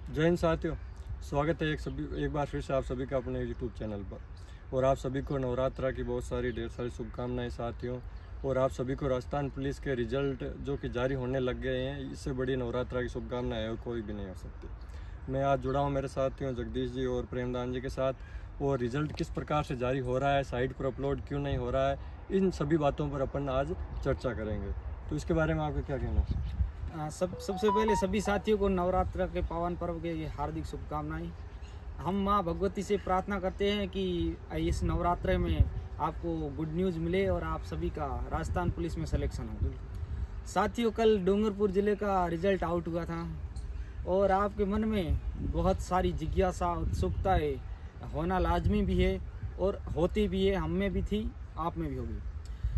जय हिंद साथियों, स्वागत है एक बार फिर से आप सभी का अपने यूट्यूब चैनल पर। और आप सभी को नवरात्रा की बहुत सारी ढेर सारी शुभकामनाएं साथियों। और आप सभी को राजस्थान पुलिस के रिजल्ट जो कि जारी होने लग गए हैं, इससे बड़ी नवरात्रा की शुभकामनाएं और कोई भी नहीं हो सकती। मैं आज जुड़ा हूँ मेरे साथियों जगदीश जी और प्रेमदान जी के साथ। और रिजल्ट किस प्रकार से जारी हो रहा है, साइट पर अपलोड क्यों नहीं हो रहा है, इन सभी बातों पर अपन आज चर्चा करेंगे। तो इसके बारे में आपका क्या कहना है? सबसे पहले सभी साथियों को नवरात्र के पावन पर्व के हार्दिक शुभकामनाएं। हम माँ भगवती से प्रार्थना करते हैं कि इस नवरात्र में आपको गुड न्यूज़ मिले और आप सभी का राजस्थान पुलिस में सिलेक्शन हो। साथियों, कल डूंगरपुर ज़िले का रिजल्ट आउट हुआ था और आपके मन में बहुत सारी जिज्ञासा उत्सुकताएँ होना लाजमी भी है और होती भी है। हम में भी थी, आप में भी होगी।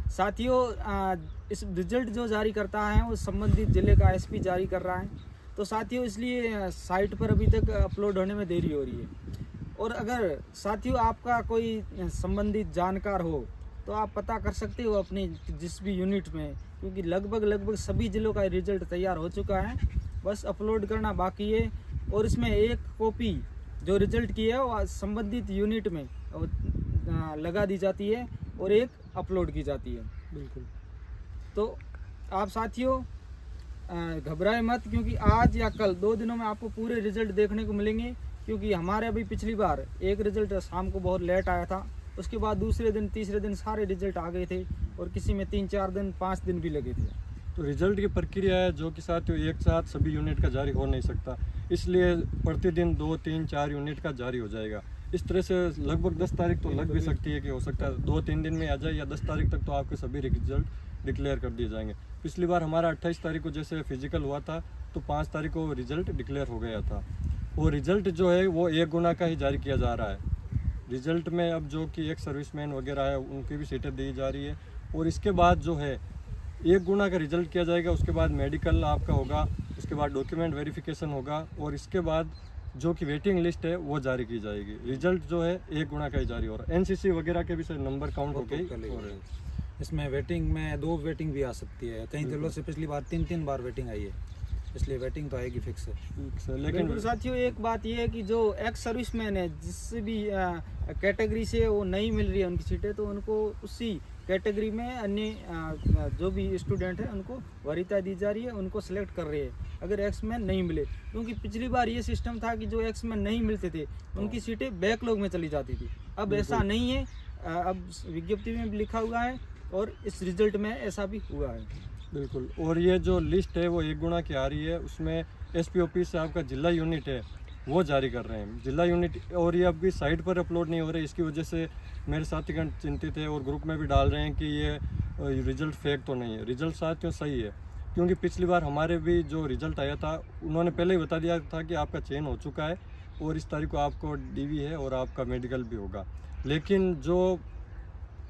साथियों, इस रिजल्ट जो जारी करता है वो संबंधित जिले का एसपी जारी कर रहा है। तो साथियों, इसलिए साइट पर अभी तक अपलोड होने में देरी हो रही है। और अगर साथियों आपका कोई संबंधित जानकार हो तो आप पता कर सकते हो अपने जिस भी यूनिट में, क्योंकि लगभग सभी जिलों का रिजल्ट तैयार हो चुका है, बस अपलोड करना बाकी है। और इसमें एक कॉपी जो रिजल्ट की है वो संबंधित यूनिट में लगा दी जाती है और एक अपलोड की जाती है। बिल्कुल। तो आप साथियों घबराए मत, क्योंकि आज या कल 2 दिनों में आपको पूरे रिजल्ट देखने को मिलेंगे। क्योंकि हमारे अभी पिछली बार एक रिजल्ट शाम को बहुत लेट आया था, उसके बाद दूसरे दिन तीसरे दिन सारे रिजल्ट आ गए थे और किसी में 3-4 दिन 5 दिन भी लगे थे। तो रिजल्ट की प्रक्रिया है जो कि साथियों एक साथ सभी यूनिट का जारी हो नहीं सकता, इसलिए प्रतिदिन 2, 3, 4 यूनिट का जारी हो जाएगा। इस तरह से लगभग 10 तारीख तो लग भी सकती है कि हो सकता है 2-3 दिन में आ जाए, या 10 तारीख तक तो आपके सभी रिजल्ट डिक्लेयर कर दिए जाएंगे। पिछली बार हमारा 28 तारीख को जैसे फिजिकल हुआ था तो 5 तारीख को रिजल्ट डिक्लेयर हो गया था। वो रिजल्ट जो है वो 1 गुना का ही जारी किया जा रहा है। रिजल्ट में अब जो कि एक सर्विसमैन वगैरह है उनकी भी सीटें दी जा रही है। और इसके बाद जो है 1 गुना का रिजल्ट किया जाएगा, उसके बाद मेडिकल आपका होगा, उसके बाद डॉक्यूमेंट वेरिफिकेशन होगा और इसके बाद जो कि वेटिंग लिस्ट है वो जारी की जाएगी। रिजल्ट जो है 1 गुना का ही जारी हो रहा है। एनसीसी वगैरह के भी सर नंबर काउंट हो गए। इसमें वेटिंग में 2 वेटिंग भी आ सकती है। कई जिलों से पिछली बार 3 बार वेटिंग आई है, इसलिए वेटिंग तो आएगी फिक्स है। लेकिन साथियों एक बात ये है कि जो एक्स सर्विसमैन है, जिस भी कैटेगरी से वो नहीं मिल रही है उनकी सीटें, तो उनको उसी कैटेगरी में अन्य जो भी स्टूडेंट है उनको वरीयता दी जा रही है, उनको सिलेक्ट कर रही है अगर एक्समैन नहीं मिले। क्योंकि पिछली बार ये सिस्टम था कि जो एक्समैन नहीं मिलते थे उनकी सीटें बैकलॉग में चली जाती थी। अब ऐसा नहीं है, अब विज्ञप्ति में भी लिखा हुआ है और इस रिजल्ट में ऐसा भी हुआ है। बिल्कुल। और ये जो लिस्ट है वो 1 गुना की आ रही है, उसमें एसपी ऑफिस से आपका जिला यूनिट है वो जारी कर रहे हैं, जिला यूनिट। और ये अभी साइट पर अपलोड नहीं हो रहे, इसकी वजह से मेरे साथीगण चिंतित है और ग्रुप में भी डाल रहे हैं कि ये रिजल्ट फेक तो नहीं है। रिजल्ट साथियों सही है, क्योंकि पिछली बार हमारे भी जो रिजल्ट आया था उन्होंने पहले ही बता दिया था कि आपका चयन हो चुका है और इस तारीख को आपको डीवी है और आपका मेडिकल भी होगा। लेकिन जो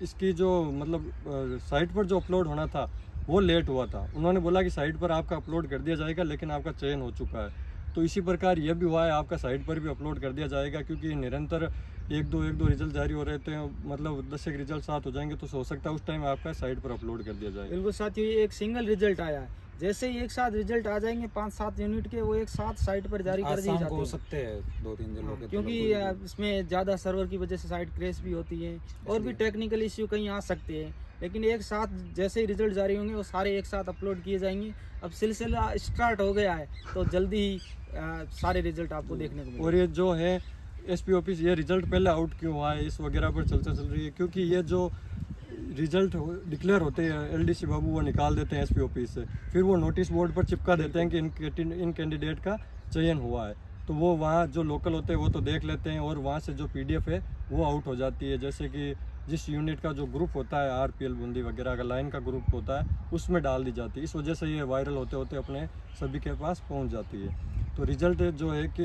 इसकी जो मतलब साइट पर जो अपलोड होना था वो लेट हुआ था। उन्होंने बोला कि साइट पर आपका अपलोड कर दिया जाएगा, लेकिन आपका चयन हो चुका है। तो इसी प्रकार यह भी हुआ है, आपका साइट पर भी अपलोड कर दिया जाएगा, क्योंकि निरंतर एक दो रिजल्ट जारी हो रहे थे। मतलब 10 एक रिजल्ट साथ हो जाएंगे तो हो सकता है उस टाइम आपका साइट पर अपलोड कर दिया जाएगा। बिल्कुल साथियों, ये एक सिंगल रिजल्ट आया है, जैसे ही एक साथ रिजल्ट आ जाएंगे 5-7 यूनिट के, वो एक साथ साइट पर जारी कर दिए जाते हो सकते हैं 2-3 जिलों के, क्योंकि इसमें ज़्यादा सर्वर की वजह से साइट क्रैश भी होती है और भी टेक्निकल इश्यू कहीं आ सकते हैं। लेकिन एक साथ जैसे ही रिजल्ट जारी होंगे वो सारे एक साथ अपलोड किए जाएंगे। अब सिलसिला स्टार्ट हो गया है तो जल्दी ही सारे रिजल्ट आपको देखने को मिलेंगे। और ये जो है एसपी ऑफिस, ये रिजल्ट पहले आउट क्यों हुआ है इस वगैरह पर चल रही है, क्योंकि ये जो रिजल्ट डिक्लेयर होते हैं एलडीसी बाबू वो निकाल देते हैं एसपी ऑफिस से, फिर वो नोटिस बोर्ड पर चिपका देते हैं कि इन कैंडिडेट का चयन हुआ है। तो वो वहाँ जो लोकल होते हैं वो तो देख लेते हैं और वहाँ से जो पीडीएफ है वो आउट हो जाती है। जैसे कि जिस यूनिट का जो ग्रुप होता है आरपीएल बूंदी वगैरह का लाइन का ग्रुप होता है उसमें डाल दी जाती है। इस वजह से ये वायरल होते होते अपने सभी के पास पहुँच जाती है। तो रिजल्ट जो है कि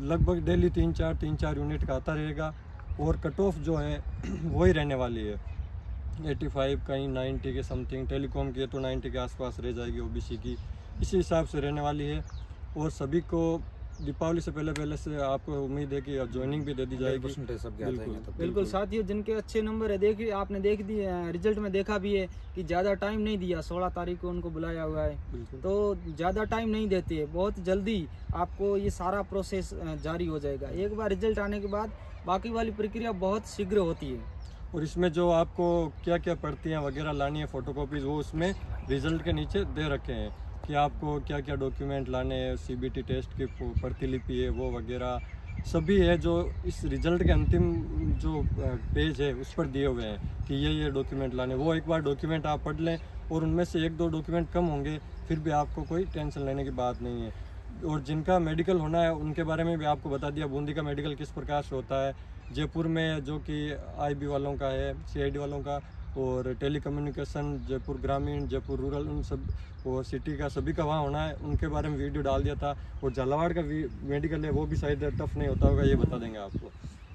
लगभग डेली 3-4 यूनिट का आता रहेगा और कट ऑफ जो है वही रहने वाली है 85, कहीं 90 के समथिंग। टेलीकॉम की तो 90 के आसपास रह जाएगी, ओबीसी की इसी हिसाब से रहने वाली है। और सभी को दीपावली से पहले से आपको उम्मीद है कि अब ज्वाइनिंग भी दे दी जाएगी। परसेंटेज सबके आ जाएंगे तब। बिल्कुल साथियों, जिनके अच्छे नंबर है, देखिए आपने देख दी रिजल्ट में देखा भी है कि ज़्यादा टाइम नहीं दिया, 16 तारीख को उनको बुलाया हुआ है, तो ज़्यादा टाइम नहीं देते है, बहुत जल्दी आपको ये सारा प्रोसेस जारी हो जाएगा। एक बार रिजल्ट आने के बाद बाकी वाली प्रक्रिया बहुत शीघ्र होती है। और इसमें जो आपको क्या क्या प्रतियाँ वगैरह लानी है, फोटोकॉपीज, वो उसमें रिजल्ट के नीचे दे रखे हैं कि आपको क्या क्या डॉक्यूमेंट लाने हैं, CBT टेस्ट की प्रतिलिपि है वो वगैरह सभी है, जो इस रिजल्ट के अंतिम जो पेज है उस पर दिए हुए हैं कि ये डॉक्यूमेंट लाने। वो एक बार डॉक्यूमेंट आप पढ़ लें और उनमें से 1-2 डॉक्यूमेंट कम होंगे, फिर भी आपको कोई टेंशन लेने की बात नहीं है। और जिनका मेडिकल होना है उनके बारे में भी आपको बता दिया, बूंदी का मेडिकल किस प्रकार से होता है, जयपुर में जो कि IB वालों का है, CID वालों का, और टेलीकम्युनिकेशन जयपुर ग्रामीण, जयपुर रूरल, उन सब, और सिटी का सभी का वहाँ होना है, उनके बारे में वीडियो डाल दिया था। और झालावाड़ का मेडिकल है वो भी शायद टफ नहीं होता होगा, ये बता देंगे आपको।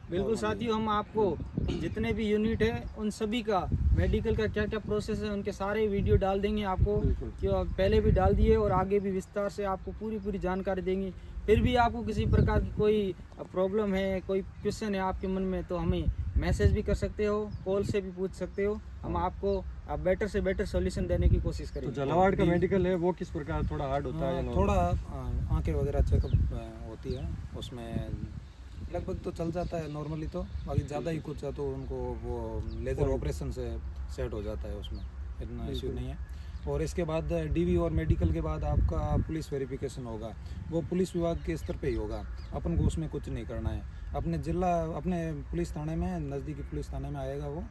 बिल्कुल साथियों, हम आपको जितने भी यूनिट है उन सभी का मेडिकल का क्या क्या प्रोसेस है उनके सारे वीडियो डाल देंगे आपको, कि पहले भी डाल दिए और आगे भी विस्तार से आपको पूरी जानकारी देंगे। फिर भी आपको किसी प्रकार की कोई प्रॉब्लम है, कोई क्वेश्चन है आपके मन में, तो हमें मैसेज भी कर सकते हो, कॉल से भी पूछ सकते हो, हम आपको बेटर से बेटर सॉल्यूशन देने की कोशिश करेंगे। तो झालावाड़ का मेडिकल है वो किस प्रकार थोड़ा हार्ड होता है? थोड़ा आंखें वगैरह चेकअप होती है, उसमें लगभग तो चल जाता है नॉर्मली, तो बाकी ज़्यादा ही कुछ है तो उनको वो लेज़र ऑपरेशन से सेट हो जाता है, उसमें इतना इश्यू नहीं है। और इसके बाद DV और मेडिकल के बाद आपका पुलिस वेरिफिकेशन होगा, वो पुलिस विभाग के स्तर पे ही होगा, अपन को उसमें कुछ नहीं करना है। अपने पुलिस थाने में, नज़दीकी पुलिस थाने में आएगा वो,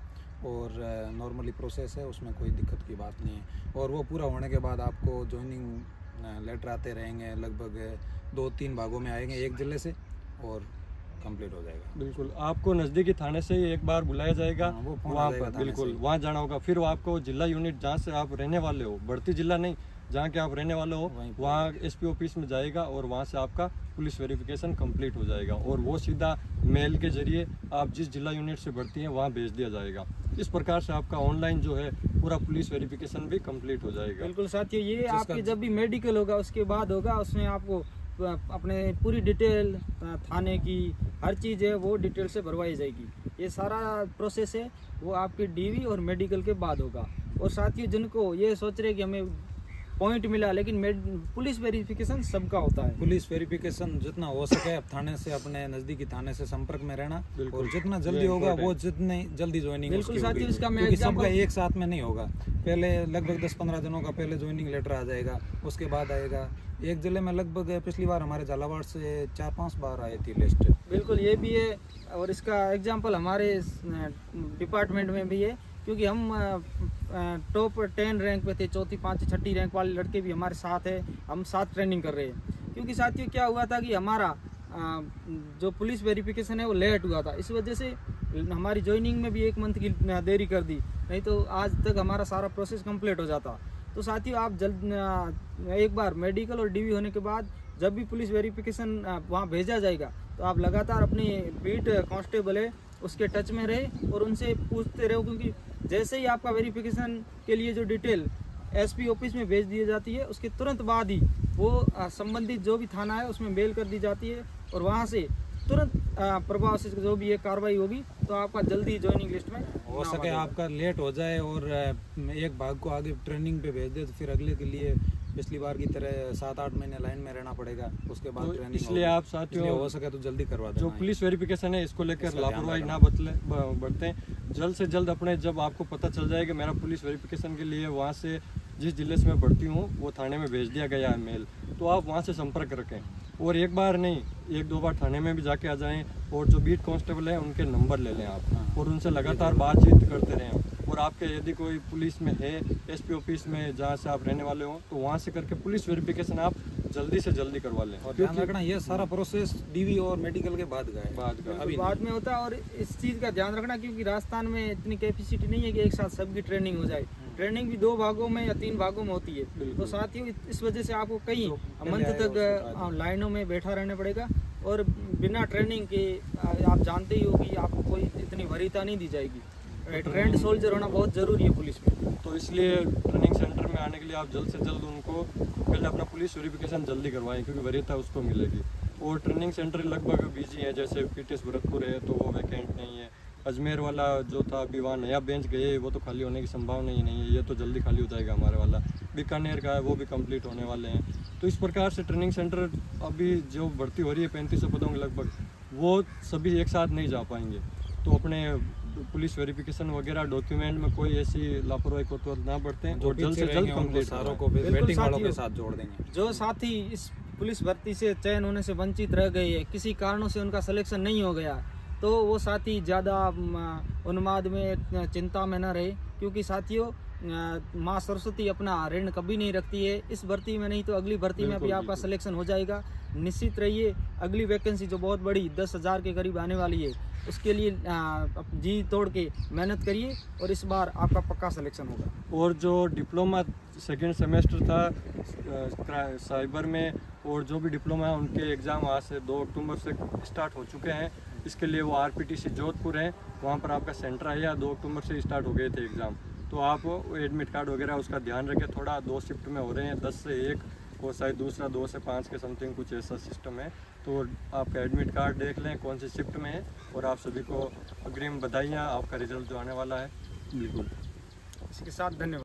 और नॉर्मली प्रोसेस है, उसमें कोई दिक्कत की बात नहीं है। और वो पूरा होने के बाद आपको ज्वाइनिंग लेटर आते रहेंगे, लगभग 2-3 भागों में आएंगे एक जिले से, और कंप्लीट हो जाएगा। बिल्कुल, आपको नज़दीकी थाने से ही एक बार बुलाया जाएगा, वहाँ पर बिल्कुल वहाँ जाना होगा। फिर आपको जिला यूनिट जहाँ से आप रहने वाले हो, बढ़ती जिला नहीं, जहाँ के आप रहने वाले हो, वहाँ SP ऑफिस में जाएगा और वहाँ से आपका पुलिस वेरिफिकेशन कंप्लीट हो जाएगा, और वो सीधा मेल के जरिए आप जिस जिला यूनिट से बढ़ती हैं वहाँ भेज दिया जाएगा। इस प्रकार से आपका ऑनलाइन जो है पूरा पुलिस वेरिफिकेशन भी कंप्लीट हो जाएगा। बिल्कुल साथियों, ये आपके जब भी मेडिकल होगा उसके बाद होगा, उसमें आपको अपने पूरी डिटेल थाने की हर चीज़ है वो डिटेल से भरवाई जाएगी। ये सारा प्रोसेस है वो आपके DV और मेडिकल के बाद होगा। और साथियों, जिनको ये सोच रहे कि हमें पॉइंट मिला, लेकिन पुलिस वेरिफिकेशन सबका होता है। पुलिस वेरिफिकेशन जितना हो सके आप थाने से, अपने नज़दीकी थाने से संपर्क में रहना, और जितना जल्दी होगा वो जितने जल्दी ज्वाइनिंग बिल्कुल साथियों, इसका मैं क्योंकि सबका एक साथ में नहीं होगा। पहले लगभग 10-15 दिनों का पहले ज्वाइनिंग लेटर आ जाएगा, उसके बाद आएगा एक जिले में। लगभग पिछली बार हमारे झालावाड़ से 4-5 बार आई थी लिस्ट। बिल्कुल, ये भी है, और इसका एग्जाम्पल हमारे डिपार्टमेंट में भी है, क्योंकि हम टॉप 10 रैंक पे थे, 4th, 5th, 6th रैंक वाले लड़के भी हमारे साथ है, हम साथ ट्रेनिंग कर रहे हैं। क्योंकि साथियों क्या हुआ था कि हमारा जो पुलिस वेरिफिकेशन है वो लेट हुआ था, इस वजह से हमारी ज्वाइनिंग में भी 1 मंथ की देरी कर दी, नहीं तो आज तक हमारा सारा प्रोसेस कंप्लीट हो जाता। तो साथियों, आप जल्द एक बार मेडिकल और DV होने के बाद जब भी पुलिस वेरिफिकेशन वहाँ भेजा जाएगा, तो आप लगातार अपने बीट कांस्टेबल है उसके टच में रहे और उनसे पूछते रहो, क्योंकि जैसे ही आपका वेरिफिकेशन के लिए जो डिटेल SP ऑफिस में भेज दी जाती है, उसके तुरंत बाद ही वो संबंधित जो भी थाना है उसमें मेल कर दी जाती है, और वहाँ से तुरंत प्रभाव से जो भी ये कार्रवाई होगी तो आपका जल्दी ज्वाइनिंग लिस्ट में हो सके। आपका लेट हो जाए और एक भाग को आगे ट्रेनिंग पे भेज दे, तो फिर अगले के लिए पिछली बार की तरह 7-8 महीने लाइन में रहना पड़ेगा, उसके बाद ट्रेनिंग। इसलिए आप साथियों हो सके तो जल्दी करवा देना। जो पुलिस वेरिफिकेशन है इसको लेकर लापरवाही ना बरतें। जल्द से जल्द अपने, जब आपको पता चल जाए कि मेरा पुलिस वेरिफिकेशन के लिए वहाँ से जिस जिले से मैं भर्ती हूँ वो थाने में भेज दिया गया है मेल, तो आप वहाँ से संपर्क रखें। और एक बार नहीं, 1-2 बार थाने में भी जाके आ जाएं, और जो बीट कांस्टेबल है उनके नंबर ले लें आप, और उनसे लगातार बातचीत करते रहें। और आपके यदि कोई पुलिस में है, SP ऑफिस में जहाँ से आप रहने वाले हो, तो वहाँ से करके पुलिस वेरिफिकेशन आप जल्दी से जल्दी करवा लें। और ध्यान रखना, ये सारा प्रोसेस DV और मेडिकल के बाद का है, अभी बाद में होता है। और इस चीज़ का ध्यान रखना, क्योंकि राजस्थान में इतनी कैपेसिटी नहीं है कि एक साथ सबकी ट्रेनिंग हो जाए। ट्रेनिंग भी 2 भागों में या 3 भागों में होती है, तो साथियों इस वजह से आपको कई मंथ तक लाइनों में बैठा रहना पड़ेगा, और बिना ट्रेनिंग के आप जानते ही हो कि आपको कोई इतनी वरीयता नहीं दी जाएगी। ट्रेंड सोल्जर होना बहुत ज़रूरी है पुलिस में। तो इसलिए ट्रेनिंग सेंटर में आने के लिए आप जल्द से जल्द उनको पहले अपना पुलिस वेरिफिकेशन जल्दी करवाएं, क्योंकि वरीयता उसको मिलेगी। और ट्रेनिंग सेंटर लगभग बिजी है, जैसे पीटीएस भरतपुर है तो वो वैकेंट नहीं है। अजमेर वाला जो था अभी वहाँ नया बेंच गए, वो तो खाली होने की संभावना ही नहीं है, ये तो जल्दी खाली हो जाएगा हमारे वाला। बीकानेर का है वो भी कंप्लीट होने वाले हैं। तो इस प्रकार से ट्रेनिंग सेंटर अभी जो भर्ती हो रही है 3500 पदों के लगभग, वो सभी एक साथ नहीं जा पाएंगे। तो अपने पुलिस वेरिफिकेशन वगैरह डॉक्यूमेंट में कोई ऐसी लापरवाही को तो ना बढ़ते हैं और जल्द से जल्द कंप्लीट सारों को बिल्कुल वेटिंग वालों के साथियों। साथ जोड़ देंगे। जो साथी इस पुलिस भर्ती से चयन होने से वंचित रह गए हैं, किसी कारणों से उनका सिलेक्शन नहीं हो गया, तो वो साथी ज़्यादा उन्माद में चिंता में न रहे, क्योंकि साथियों माँ सरस्वती अपना ऋण कभी नहीं रखती है। इस भर्ती में नहीं तो अगली भर्ती में भी आपका सिलेक्शन हो जाएगा। निश्चित रहिए, अगली वैकेंसी जो बहुत बड़ी 10,000 के करीब आने वाली है, उसके लिए जी तोड़ के मेहनत करिए और इस बार आपका पक्का सिलेक्शन होगा। और जो डिप्लोमा सेकेंड सेमेस्टर था साइबर में, और जो भी डिप्लोमा है उनके एग्ज़ाम आज से 2 अक्टूबर से स्टार्ट हो चुके हैं। इसके लिए वो आरपीटीसी जोधपुर है, वहाँ पर आपका सेंटर है, या 2 अक्टूबर से स्टार्ट हो गए थे एग्ज़ाम। तो आप एडमिट कार्ड वगैरह उसका ध्यान रखें, थोड़ा 2 शिफ्ट में हो रहे हैं, 10 से 1 और शायद दूसरा 2 से 5 के समथिंग कुछ ऐसा सिस्टम है। तो आपका एडमिट कार्ड देख लें कौन सी शिफ्ट में है। और आप सभी को अग्रिम बधाइयाँ, आपका रिजल्ट जो आने वाला है। बिल्कुल, इसके साथ धन्यवाद।